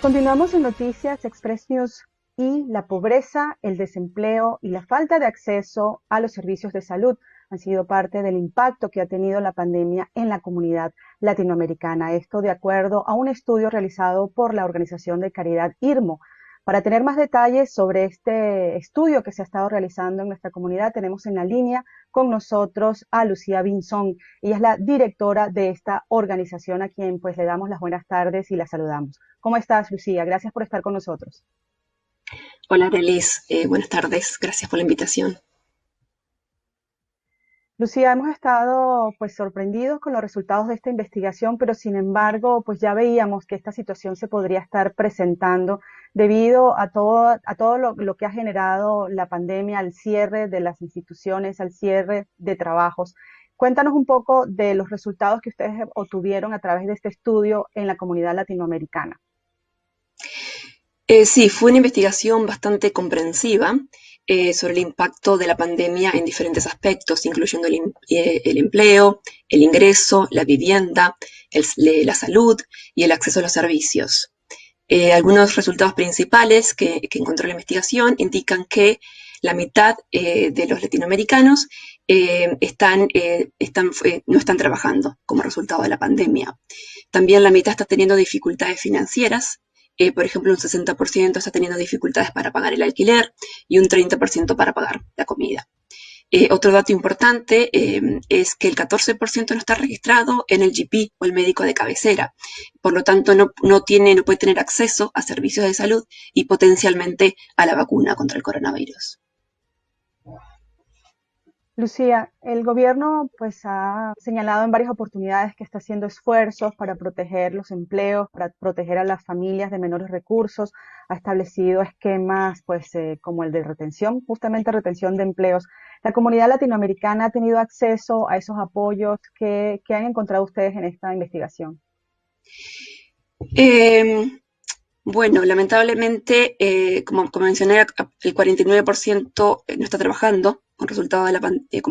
Continuamos en Noticias Express News y la pobreza, el desempleo y la falta de acceso a los servicios de salud han sido parte del impacto que ha tenido la pandemia en la comunidad latinoamericana. Esto de acuerdo a un estudio realizado por la organización de caridad IRMO. Para tener más detalles sobre este estudio que se ha estado realizando en nuestra comunidad, tenemos en la línea con nosotros a Lucía Vinzón. Ella es la directora de esta organización, a quien pues le damos las buenas tardes y la saludamos. ¿Cómo estás, Lucía? Gracias por estar con nosotros. Hola, Arelis. Buenas tardes. Gracias por la invitación. Lucía, hemos estado pues sorprendidos con los resultados de esta investigación, pero sin embargo, pues ya veíamos que esta situación se podría estar presentando debido a todo lo que ha generado la pandemia, al cierre de las instituciones, al cierre de trabajos. Cuéntanos un poco de los resultados que ustedes obtuvieron a través de este estudio en la comunidad latinoamericana. Sí, fue una investigación bastante comprensiva sobre el impacto de la pandemia en diferentes aspectos, incluyendo el empleo, el ingreso, la vivienda, la salud y el acceso a los servicios. Algunos resultados principales que encontró la investigación indican que la mitad de los latinoamericanos no están trabajando como resultado de la pandemia. También la mitad está teniendo dificultades financieras. Por ejemplo, un 60% está teniendo dificultades para pagar el alquiler y un 30% para pagar la comida. Otro dato importante es que el 14% no está registrado en el GP o el médico de cabecera. Por lo tanto, no puede tener acceso a servicios de salud y potencialmente a la vacuna contra el coronavirus. Lucía, el gobierno pues ha señalado en varias oportunidades que está haciendo esfuerzos para proteger los empleos, para proteger a las familias de menores recursos, ha establecido esquemas pues como el de retención, justamente retención de empleos. ¿La comunidad latinoamericana ha tenido acceso a esos apoyos que han encontrado ustedes en esta investigación? Eh, Bueno, lamentablemente, como mencioné, el 49% no está trabajando como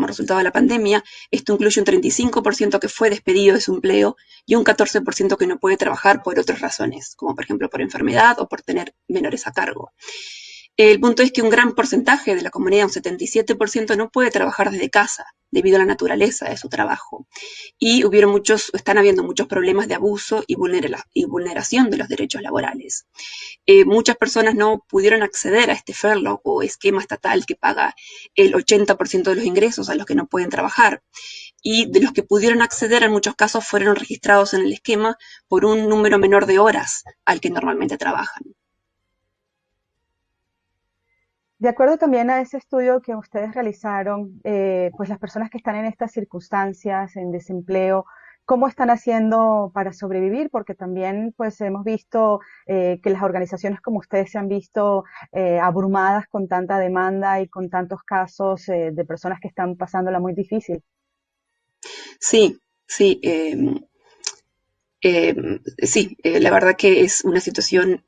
resultado de la pandemia. Esto incluye un 35% que fue despedido de su empleo y un 14% que no puede trabajar por otras razones, como por ejemplo por enfermedad o por tener menores a cargo. El punto es que un gran porcentaje de la comunidad, un 77%, no puede trabajar desde casa debido a la naturaleza de su trabajo. Y están habiendo muchos problemas de abuso y vulneración de los derechos laborales. Muchas personas no pudieron acceder a este furlough o esquema estatal que paga el 80% de los ingresos a los que no pueden trabajar. Y de los que pudieron acceder, en muchos casos fueron registrados en el esquema por un número menor de horas al que normalmente trabajan. De acuerdo también a ese estudio que ustedes realizaron, pues las personas que están en estas circunstancias, en desempleo, ¿cómo están haciendo para sobrevivir? Porque también pues hemos visto que las organizaciones como ustedes se han visto abrumadas con tanta demanda y con tantos casos de personas que están pasándola muy difícil. Sí, sí, sí, la verdad que es una situación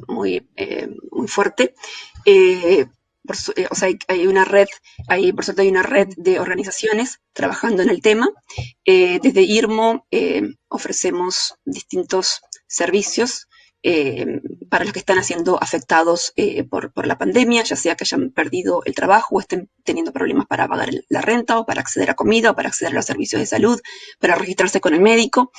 muy fuerte. Eh, o sea, hay una red, por suerte hay una red de organizaciones trabajando en el tema. Desde IRMO ofrecemos distintos servicios para los que están siendo afectados por la pandemia, ya sea que hayan perdido el trabajo o estén teniendo problemas para pagar la renta o para acceder a comida o para acceder a los servicios de salud, para registrarse con el médico.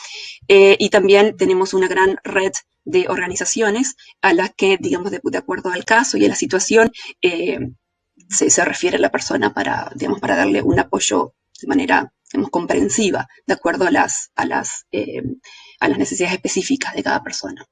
Y también tenemos una gran red de organizaciones a las que, digamos, de acuerdo al caso y a la situación, eh, se refiere a la persona para darle un apoyo de manera, digamos, comprensiva, de acuerdo a las necesidades específicas de cada persona.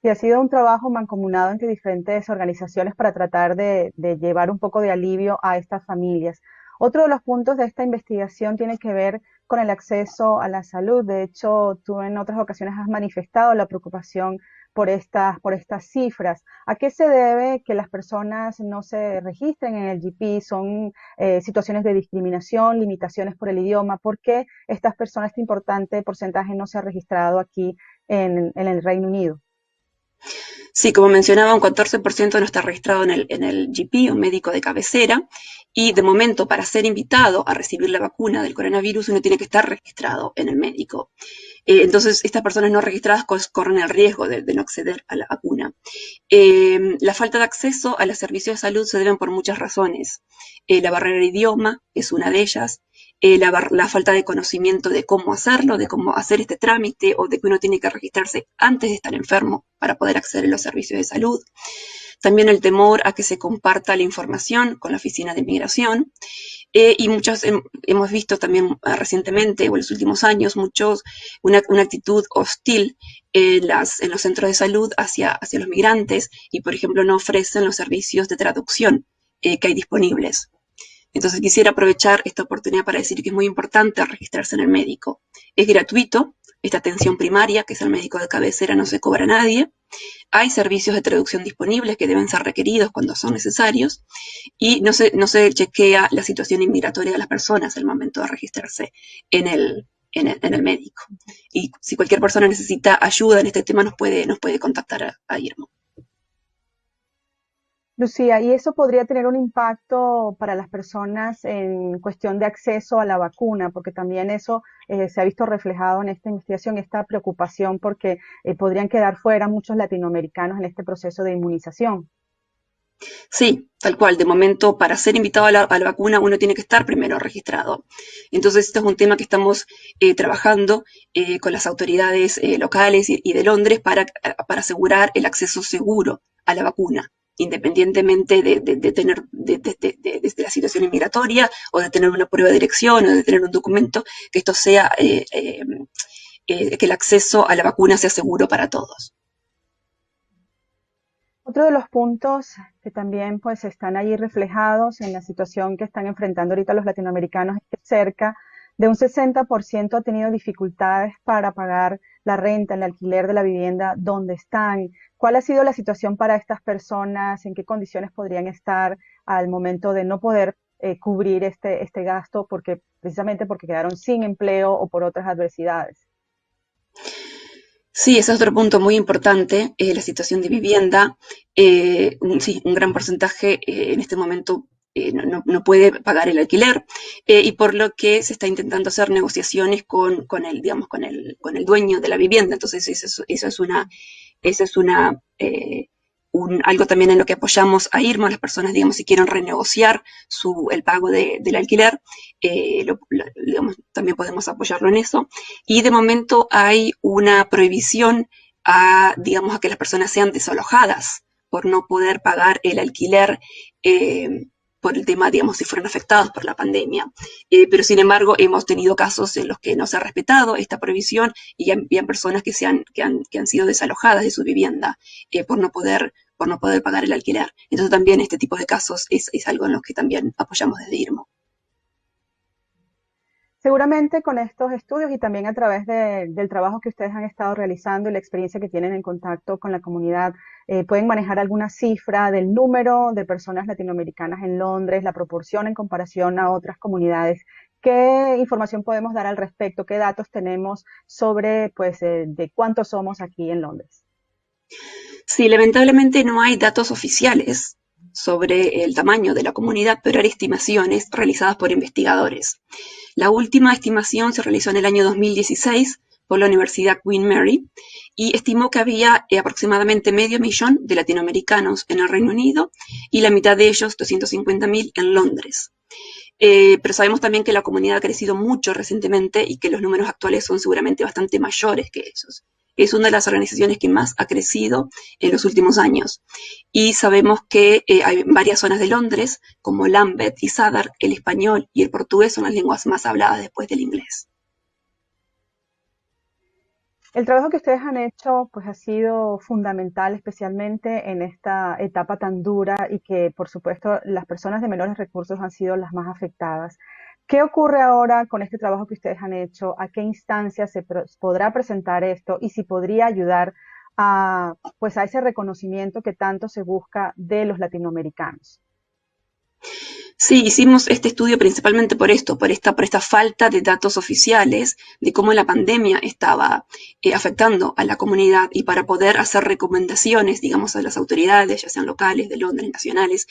Y ha sido un trabajo mancomunado entre diferentes organizaciones para tratar de llevar un poco de alivio a estas familias. Otro de los puntos de esta investigación tiene que ver con el acceso a la salud. De hecho, tú en otras ocasiones has manifestado la preocupación por estas cifras. ¿A qué se debe que las personas no se registren en el GP? ¿Son situaciones de discriminación, limitaciones por el idioma? ¿Por qué estas personas, este importante porcentaje, no se ha registrado aquí en el Reino Unido? Sí, como mencionaba, un 14% no está registrado en el GP, un médico de cabecera, y de momento para ser invitado a recibir la vacuna del coronavirus uno tiene que estar registrado en el médico. Entonces, estas personas no registradas corren el riesgo de no acceder a la vacuna. La falta de acceso a los servicios de salud se deben por muchas razones. La barrera de idioma es una de ellas, la falta de conocimiento de cómo hacerlo, de cómo hacer este trámite o de que uno tiene que registrarse antes de estar enfermo para poder acceder a los servicios de salud. También el temor a que se comparta la información con la Oficina de Inmigración. Y muchos hemos visto también recientemente o en los últimos años una actitud hostil en los centros de salud hacia los migrantes y, por ejemplo, no ofrecen los servicios de traducción que hay disponibles. Entonces quisiera aprovechar esta oportunidad para decir que es muy importante registrarse en el médico. Es gratuito, esta atención primaria, que es el médico de cabecera, no se cobra a nadie. Hay servicios de traducción disponibles que deben ser requeridos cuando son necesarios y no se chequea la situación inmigratoria de las personas al momento de registrarse en en el médico. Y si cualquier persona necesita ayuda en este tema, nos puede contactar a Irmo. Lucía, ¿y eso podría tener un impacto para las personas en cuestión de acceso a la vacuna? Porque también eso se ha visto reflejado en esta investigación, esta preocupación porque podrían quedar fuera muchos latinoamericanos en este proceso de inmunización. Sí, tal cual. De momento, para ser invitado a la vacuna, uno tiene que estar primero registrado. Entonces, este es un tema que estamos trabajando con las autoridades locales y de Londres para asegurar el acceso seguro a la vacuna, independientemente de tener desde la situación inmigratoria o de tener una prueba de dirección o de tener un documento, que esto sea, que el acceso a la vacuna sea seguro para todos. Otro de los puntos que también pues están ahí reflejados en la situación que están enfrentando ahorita los latinoamericanos es que cerca de un 60% ha tenido dificultades para pagar la renta, el alquiler de la vivienda donde están. ¿Cuál ha sido la situación para estas personas? ¿En qué condiciones podrían estar al momento de no poder cubrir este gasto porque precisamente porque quedaron sin empleo o por otras adversidades? Sí, ese es otro punto muy importante, la situación de vivienda. Sí, un gran porcentaje en este momento no puede pagar el alquiler y por lo que se está intentando hacer negociaciones con el, digamos, con el dueño de la vivienda. Entonces, esa es algo también en lo que apoyamos a Irma, las personas, digamos, si quieren renegociar el pago del alquiler, digamos, también podemos apoyarlo en eso. Y de momento hay una prohibición digamos, a que las personas sean desalojadas por no poder pagar el alquiler por el tema, digamos, si fueron afectados por la pandemia. Pero sin embargo, hemos tenido casos en los que no se ha respetado esta prohibición y hay personas que han sido desalojadas de su vivienda por no poder pagar el alquiler. Entonces también este tipo de casos es algo en lo que también apoyamos desde IRMO. Seguramente con estos estudios y también a través del trabajo que ustedes han estado realizando y la experiencia que tienen en contacto con la comunidad, pueden manejar alguna cifra del número de personas latinoamericanas en Londres, la proporción en comparación a otras comunidades. ¿Qué información podemos dar al respecto? ¿Qué datos tenemos sobre, pues, de cuántos somos aquí en Londres? Sí, lamentablemente no hay datos oficiales sobre el tamaño de la comunidad, pero hay estimaciones realizadas por investigadores. La última estimación se realizó en el año 2016 por la Universidad Queen Mary y estimó que había aproximadamente medio millón de latinoamericanos en el Reino Unido y la mitad de ellos, 250.000, en Londres. Pero sabemos también que la comunidad ha crecido mucho recientemente y que los números actuales son seguramente bastante mayores que esos. Es una de las organizaciones que más ha crecido en los últimos años. Y sabemos que hay varias zonas de Londres, como Lambeth y Southwark, el español y el portugués son las lenguas más habladas después del inglés. El trabajo que ustedes han hecho pues ha sido fundamental, especialmente en esta etapa tan dura y que por supuesto las personas de menores recursos han sido las más afectadas. ¿Qué ocurre ahora con este trabajo que ustedes han hecho? ¿A qué instancia podrá presentar esto? Y si podría ayudar a, pues, a ese reconocimiento que tanto se busca de los latinoamericanos. Sí, hicimos este estudio principalmente por esto, por esta falta de datos oficiales de cómo la pandemia estaba afectando a la comunidad y para poder hacer recomendaciones, digamos, a las autoridades, ya sean locales, de Londres, nacionales,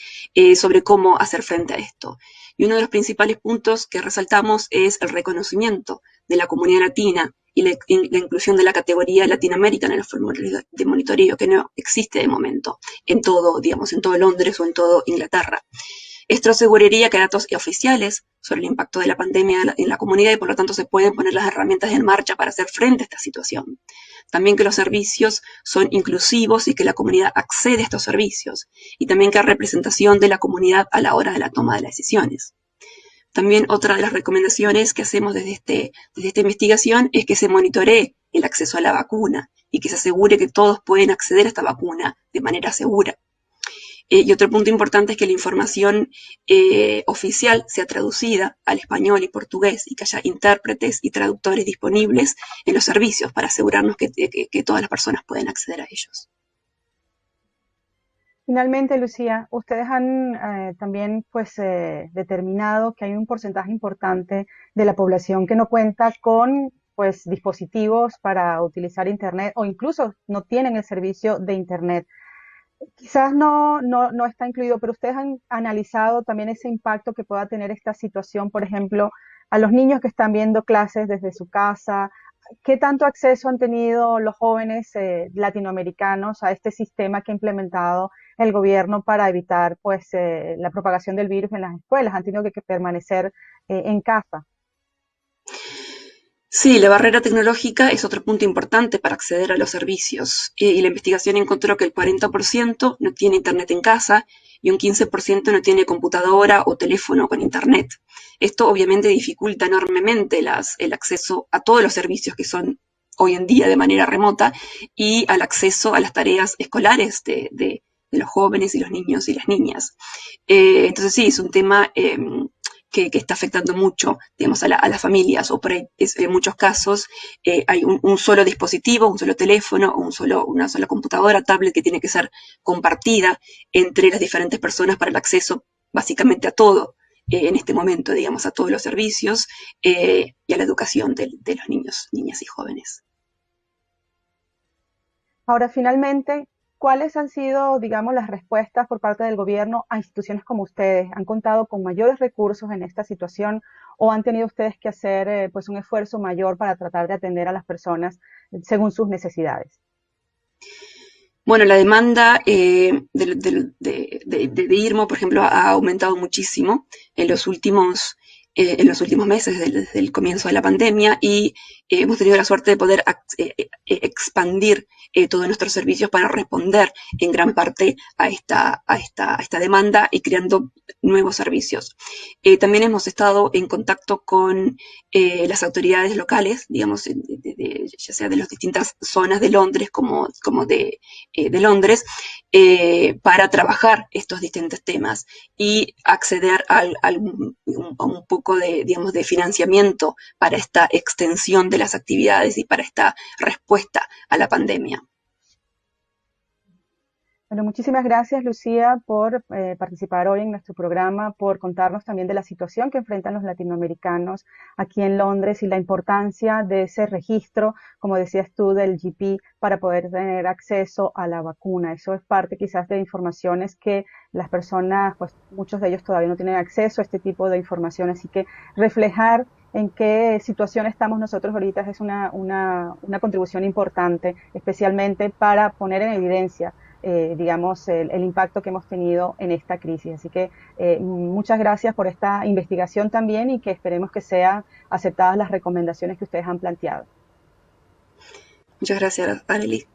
sobre cómo hacer frente a esto. Y uno de los principales puntos que resaltamos es el reconocimiento de la comunidad latina y la inclusión de la categoría Latinoamérica en los formularios de monitoreo, que no existe de momento en todo, digamos, en todo Londres o en todo Inglaterra. Esto aseguraría que datos oficiales sobre el impacto de la pandemia en la comunidad y por lo tanto se pueden poner las herramientas en marcha para hacer frente a esta situación. También que los servicios son inclusivos y que la comunidad accede a estos servicios y también que hay representación de la comunidad a la hora de la toma de las decisiones. También otra de las recomendaciones que hacemos desde esta investigación es que se monitoree el acceso a la vacuna y que se asegure que todos pueden acceder a esta vacuna de manera segura. Y otro punto importante es que la información oficial sea traducida al español y portugués y que haya intérpretes y traductores disponibles en los servicios para asegurarnos que todas las personas pueden acceder a ellos. Finalmente, Lucía, ustedes han también pues determinado que hay un porcentaje importante de la población que no cuenta con pues dispositivos para utilizar Internet o incluso no tienen el servicio de Internet. Quizás no está incluido, pero ustedes han analizado también ese impacto que pueda tener esta situación, por ejemplo, a los niños que están viendo clases desde su casa. ¿Qué tanto acceso han tenido los jóvenes latinoamericanos a este sistema que ha implementado el gobierno para evitar pues la propagación del virus en las escuelas? ¿Han tenido que permanecer en casa? Sí, la barrera tecnológica es otro punto importante para acceder a los servicios. Y la investigación encontró que el 40% no tiene internet en casa y un 15% no tiene computadora o teléfono con internet. Esto obviamente dificulta enormemente el acceso a todos los servicios que son hoy en día de manera remota y al acceso a las tareas escolares de los jóvenes y los niños y las niñas. Entonces sí, es un tema que está afectando mucho, digamos, a las familias, o por ahí en muchos casos hay un solo dispositivo, un solo teléfono, una sola computadora, tablet que tiene que ser compartida entre las diferentes personas para el acceso básicamente a todo en este momento, digamos, a todos los servicios y a la educación de los niños, niñas y jóvenes. Ahora, finalmente, ¿cuáles han sido, digamos, las respuestas por parte del gobierno a instituciones como ustedes? ¿Han contado con mayores recursos en esta situación o han tenido ustedes que hacer pues un esfuerzo mayor para tratar de atender a las personas según sus necesidades? Bueno, la demanda de IRMO, por ejemplo, ha aumentado muchísimo en los últimos meses, desde el comienzo de la pandemia, y hemos tenido la suerte de poder expandir todos nuestros servicios para responder en gran parte a esta demanda y creando nuevos servicios. También hemos estado en contacto con las autoridades locales, digamos, ya sea de las distintas zonas de Londres como de Londres, para trabajar estos distintos temas y acceder a un poco de, digamos, de financiamiento para esta extensión de las actividades y para esta respuesta a la pandemia. Bueno, muchísimas gracias, Lucía, por participar hoy en nuestro programa, por contarnos también de la situación que enfrentan los latinoamericanos aquí en Londres y la importancia de ese registro, como decías tú, del GP para poder tener acceso a la vacuna. Eso es parte quizás de informaciones que las personas, pues muchos de ellos todavía no tienen acceso a este tipo de información, así que reflejar en qué situación estamos nosotros ahorita es una contribución importante, especialmente para poner en evidencia digamos, el impacto que hemos tenido en esta crisis. Así que muchas gracias por esta investigación también y que esperemos que sean aceptadas las recomendaciones que ustedes han planteado. Muchas gracias, Arely.